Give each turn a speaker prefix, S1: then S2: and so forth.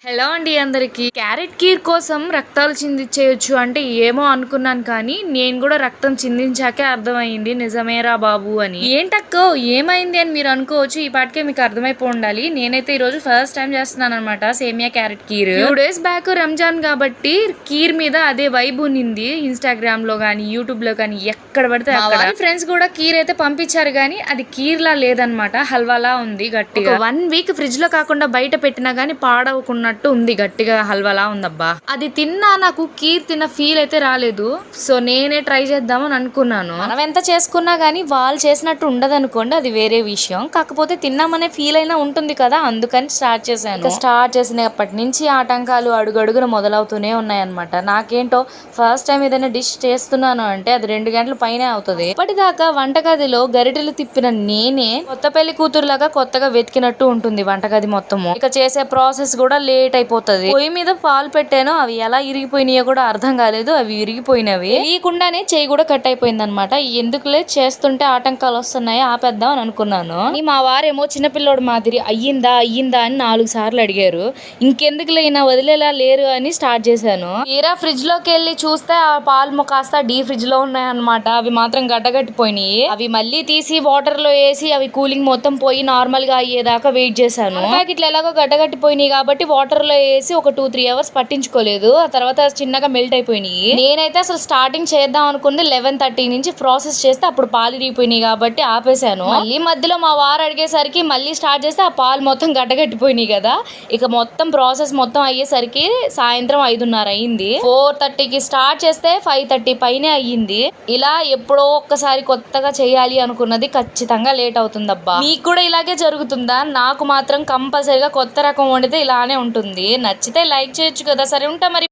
S1: Hello అండి అందరికి. Carrot kheer కోసం రక్తాలు చిందించేయొచ్చు అంటే ఏమో అనుకున్నాను, కానీ నేను కూడా రక్తం చిందించాకే అర్థమైంది నిజమేరా బాబు అని. ఏంటక్కో ఏమైంది అని మీరు అనుకోవచ్చు. ఈ పాటికే మీకు అర్థమైపో ఉండాలి. నేనైతే ఈ రోజు ఫస్ట్ టైం చేస్తున్నాను అనమాట సేమియా carrot kheer. 2 days back Ramzan కాబట్టి కీర్ మీద అదే వైబ్ ఉన్నింది. ఇన్స్టాగ్రామ్ లో గానీ యూట్యూబ్ లో గానీ ఎక్కడ పడితే అక్కడ. ఫ్రెండ్స్ కూడా కీర్ అయితే పంపించారు, కానీ అది కీర్ లా లేదనమాట, హల్వాలా ఉంది గట్టిగా. 1 week ఫ్రిడ్జ్ లో కాకుండా బయట పెట్టినా గానీ పాడవకుండా ఉంది, గట్టిగా హల్వాలా ఉందబ్బా. అది తిన్నా నాకు కీర్ తిన్న ఫీల్ అయితే రాలేదు. సో నేనే ట్రై చేద్దామని అనుకున్నాను. మనం ఎంత చేసుకున్నా గానీ వాళ్ళు చేసినట్టు ఉండదు అనుకోండి, అది వేరే విషయం. కాకపోతే తిన్నామనే ఫీల్ అయినా ఉంటుంది కదా, అందుకని స్టార్ట్ చేశాను. స్టార్ట్ చేసినప్పటి నుంచి ఆటంకాలు అడుగడుగున మొదలవుతూనే ఉన్నాయన్నమాట. నాకేంటో ఫస్ట్ టైం ఏదైనా డిష్ చేస్తున్నాను అంటే అది 2 గంటల పైనే అవుతుంది. ఇప్పటిదాకా వంటగదిలో గరిటెలు తిప్పిన నేనే కొత్త పెళ్లి కూతురులాగా కొత్తగా వెతికినట్టు ఉంటుంది వంటగది మొత్తము. ఇక చేసే ప్రాసెస్ కూడా లేట్ అయిపోతుంది. పొయ్యి మీద పాలు పెట్టాను, అవి ఎలా ఇరిగిపోయినాయో కూడా అర్థం కాలేదు. అవి ఇరిగిపోయినవి, తెలియకుండానే చెయ్యి కూడా కట్ అయిపోయింది అనమాట. ఎందుకులే చేస్తుంటే ఆటంకాలు వస్తున్నాయి, ఆపేద్దాం అని అనుకున్నాను. మా వారేమో చిన్నపిల్లోడు మాదిరి అయ్యిందా అయ్యిందా అని 4 సార్లు అడిగారు. ఇంకెందుకులే నా వదిలేలా లేరు అని స్టార్ట్ చేశాను. తీరా ఫ్రిడ్జ్ లోకి వెళ్ళి చూస్తే ఆ పాలు కాస్త డీ ఫ్రిడ్జ్ లో ఉన్నాయన్నమాట. అవి మాత్రం గడ్డగట్టిపోయినాయి. అవి మళ్ళీ తీసి వాటర్ లో వేసి అవి కూలింగ్ మొత్తం పోయి నార్మల్ గా అయ్యేదాకా వెయిట్ చేశాను. ప్యాకెట్లు ఎలాగో గడ్డగట్టిపోయినాయి కాబట్టి వాటర్ లో వేసి ఒక 2-3 hours పట్టించుకోలేదు. ఆ తర్వాత చిన్నగా మెల్ట్ అయిపోయినాయి. నేనైతే అసలు స్టార్టింగ్ చేద్దాం అనుకుంది 11:30 నుంచి ప్రాసెస్ చేస్తే అప్పుడు పాలు ఇరిగిపోయినాయి కాబట్టి ఆపేశాను. మళ్ళీ మధ్యలో మా వారు అడిగేసరికి మళ్ళీ స్టార్ట్ చేస్తే ఆ పాలు మొత్తం గడ్డగట్టిపోయినాయి కదా. ఇక మొత్తం ప్రాసెస్ మొత్తం అయ్యేసరికి సాయంత్రం 5:30 అయింది. 4:30కి స్టార్ట్ చేస్తే 5:30 పైనే అయ్యింది. ఇలా ఎప్పుడో ఒక్కసారి కొత్తగా చేయాలి అనుకున్నది ఖచ్చితంగా లేట్ అవుతుందబ్బా. మీకు కూడా ఇలాగే జరుగుతుందా? నాకు మాత్రం కంపల్సరిగా కొత్త రకం వండితే ఇలానే ఉంటుంది. నచ్చితే లైక్ చేయొచ్చు కదా. సరే ఉంటా మరి.